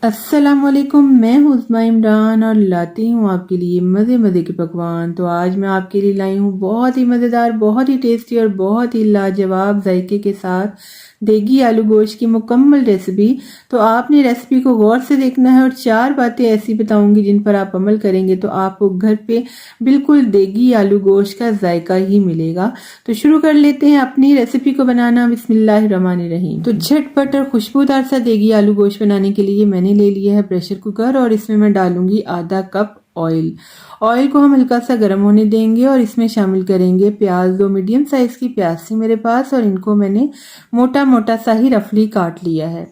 अस्सलामुअलैकुम, मैं हूँ उस्मा इमरान और लाती हूँ आपके लिए मज़े मज़े के पकवान। तो आज मैं आपके लिए लाई हूँ बहुत ही मज़ेदार, बहुत ही टेस्टी और बहुत ही लाजवाब जायके के साथ देगी आलू गोश्त की मुकम्मल रेसिपी। तो आपने रेसिपी को गौर से देखना है और 4 बातें ऐसी बताऊंगी जिन पर आप अमल करेंगे तो आपको घर पे बिल्कुल देगी आलू गोश्त का जायका ही मिलेगा। तो शुरू कर लेते हैं अपनी रेसिपी को बनाना। बिस्मिल्लाहिर्रहमानिर्रहीम। तो झटपट और खुशबूदार सा देगी आलू गोश्त बनाने के लिए मैंने ले लिया है प्रेशर कुकर और इसमें मैं डालूंगी आधा कप ऑयल। ऑयल को हम हल्का सा गर्म होने देंगे और इसमें शामिल करेंगे प्याज। 2 मीडियम साइज की प्याज थी मेरे पास और इनको मैंने मोटा मोटा सा ही रफली काट लिया है।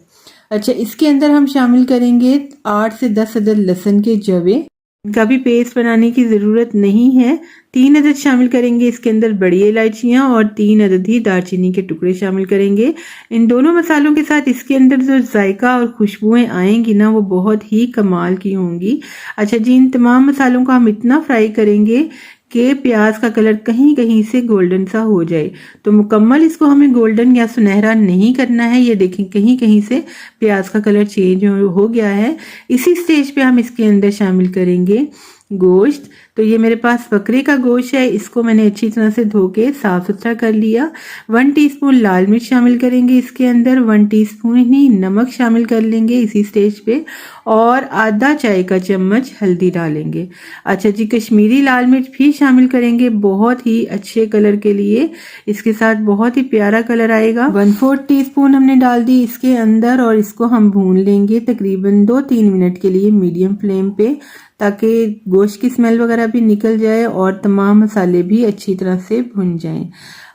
अच्छा, इसके अंदर हम शामिल करेंगे 8 से 10 अदद लहसुन के जवे। इनका भी पेस्ट बनाने की ज़रूरत नहीं है। 3 अदद शामिल करेंगे इसके अंदर बड़ी इलायचियाँ और 3 अदद ही दालचीनी के टुकड़े शामिल करेंगे। इन दोनों मसालों के साथ इसके अंदर जो जायका और खुशबुएं आएंगी ना, वो बहुत ही कमाल की होंगी। अच्छा जी, इन तमाम मसालों को हम इतना फ्राई करेंगे कि प्याज का कलर कहीं कहीं से गोल्डन सा हो जाए। तो मुकम्मल इसको हमें गोल्डन या सुनहरा नहीं करना है। ये देखें कहीं कहीं से प्याज का कलर चेंज हो गया है। इसी स्टेज पे हम इसके अंदर शामिल करेंगे गोश्त। तो ये मेरे पास बकरे का गोश्त है, इसको मैंने अच्छी तरह से धो के साफ सुथरा कर लिया। 1 टीस्पून लाल मिर्च शामिल करेंगे इसके अंदर, 1 टीस्पून ही नमक शामिल कर लेंगे इसी स्टेज पे और आधा चाय का चम्मच हल्दी डालेंगे। अच्छा जी, कश्मीरी लाल मिर्च भी शामिल करेंगे बहुत ही अच्छे कलर के लिए, इसके साथ बहुत ही प्यारा कलर आएगा। 1/4 टीस्पून हमने डाल दी इसके अंदर और इसको हम भून लेंगे तकरीबन 2-3 मिनट के लिए मीडियम फ्लेम पे, ताकि गोश्त की स्मेल वगैरह भी निकल जाए और तमाम मसाले भी अच्छी तरह से भुन जाएं।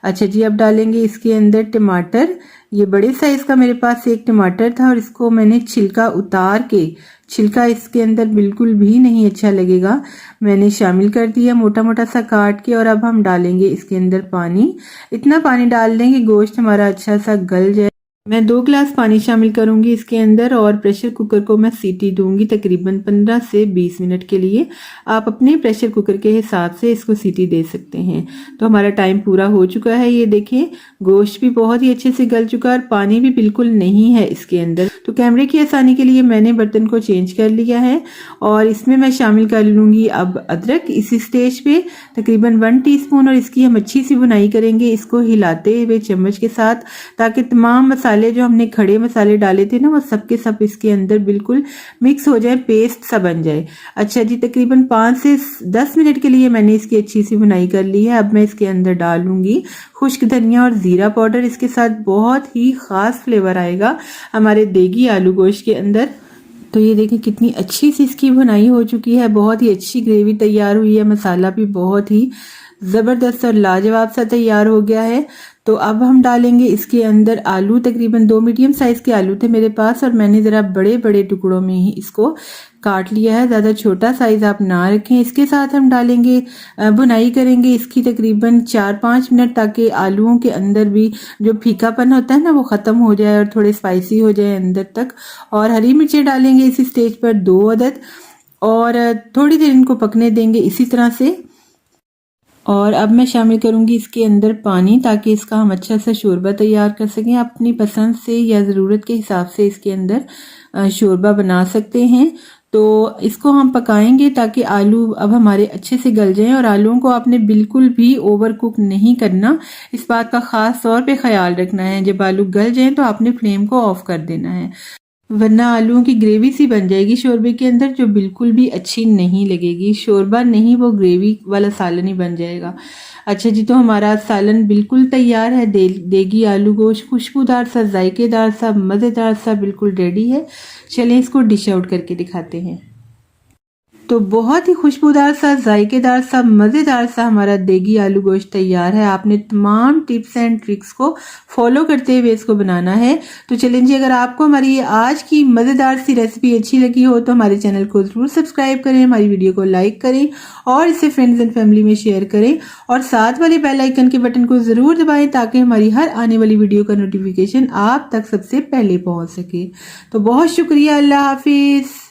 अच्छा जी, अब डालेंगे इसके अंदर टमाटर। ये बड़े साइज का मेरे पास एक टमाटर था और इसको मैंने छिलका उतार के, छिलका इसके अंदर बिल्कुल भी नहीं अच्छा लगेगा, मैंने शामिल कर दिया मोटा मोटा सा काट के। और अब हम डालेंगे इसके अंदर पानी। इतना पानी डाल दें कि गोश्त हमारा अच्छा सा गल जाए। मैं 2 गिलास पानी शामिल करूंगी इसके अंदर और प्रेशर कुकर को मैं सीटी दूंगी तकरीबन 15 से 20 मिनट के लिए। आप अपने प्रेशर कुकर के हिसाब से इसको सीटी दे सकते हैं। तो हमारा टाइम पूरा हो चुका है। ये देखें गोश्त भी बहुत ही अच्छे से गल चुका है और पानी भी बिल्कुल नहीं है इसके अंदर। तो कैमरे की आसानी के लिए मैंने बर्तन को चेंज कर लिया है और इसमें मैं शामिल कर लूंगी अब अदरक इसी स्टेज पे तकरीबन 1 टीस्पून और इसकी हम अच्छी सी बुनाई करेंगे इसको हिलाते हुए चम्मच के साथ, ताकि तमाम मसाले जो हमने खड़े मसाले डाले थे ना, वो सब के सब इसके अंदर बिल्कुल मिक्स हो जाए, पेस्ट सा बन जाए। अच्छा जी, तकरीबन 5 से 10 मिनट के लिए मैंने इसकी अच्छी सी बुनाई कर ली है। अब मैं इसके अंदर डालूंगी खुश्क धनिया और जीरा पाउडर। इसके साथ बहुत ही खास फ्लेवर आएगा हमारे देगी आलू गोश्त के अंदर। तो ये देखें कितनी अच्छी सी इसकी बुनाई हो चुकी है, बहुत ही अच्छी ग्रेवी तैयार हुई है, मसाला भी बहुत ही ज़बरदस्त और लाजवाब सा तैयार हो गया है। तो अब हम डालेंगे इसके अंदर आलू। तकरीबन 2 मीडियम साइज के आलू थे मेरे पास और मैंने ज़रा बड़े बड़े टुकड़ों में ही इसको काट लिया है, ज़्यादा छोटा साइज आप ना रखें। इसके साथ हम डालेंगे, बुनाई करेंगे इसकी तकरीबन 4-5 मिनट, ताकि आलूओं के अंदर भी जो फीकापन होता है ना, वो ख़त्म हो जाए और थोड़े स्पाइसी हो जाए अंदर तक। और हरी मिर्चें डालेंगे इसी स्टेज पर 2 अदद और थोड़ी देर इनको पकने देंगे इसी तरह से। और अब मैं शामिल करूंगी इसके अंदर पानी, ताकि इसका हम अच्छा सा शोरबा तैयार कर सकें। अपनी पसंद से या ज़रूरत के हिसाब से इसके अंदर शोरबा बना सकते हैं। तो इसको हम पकाएंगे ताकि आलू अब हमारे अच्छे से गल जाएं। और आलूओं को आपने बिल्कुल भी ओवर कुक नहीं करना, इस बात का ख़ास तौर पे ख्याल रखना है। जब आलू गल जाएं तो आपने फ्लेम को ऑफ कर देना है, वरना आलूओं की ग्रेवी सी बन जाएगी शोरबे के अंदर, जो बिल्कुल भी अच्छी नहीं लगेगी। शोरबा नहीं, वो ग्रेवी वाला सालन ही बन जाएगा। अच्छा जी, तो हमारा सालन बिल्कुल तैयार है। देगी आलू गोश्त खुशबूदार सा, जायकेदार सा, मज़ेदार सा बिल्कुल रेडी है। चलें इसको डिश आउट करके दिखाते हैं। तो बहुत ही खुशबूदार सा, जायकेदार सा, मज़ेदार सा हमारा देगी आलू गोश्त तैयार है। आपने तमाम टिप्स एंड ट्रिक्स को फॉलो करते हुए इसको बनाना है। तो चलें जी, अगर आपको हमारी ये आज की मज़ेदार सी रेसिपी अच्छी लगी हो तो हमारे चैनल को ज़रूर सब्सक्राइब करें, हमारी वीडियो को लाइक करें और इसे फ्रेंड्स एंड फैमिली में शेयर करें और साथ वाले बेल आइकन के बटन को ज़रूर दबाएं, ताकि हमारी हर आने वाली वीडियो का नोटिफिकेशन आप तक सबसे पहले पहुँच सके। तो बहुत शुक्रिया, अल्लाह हाफिज़।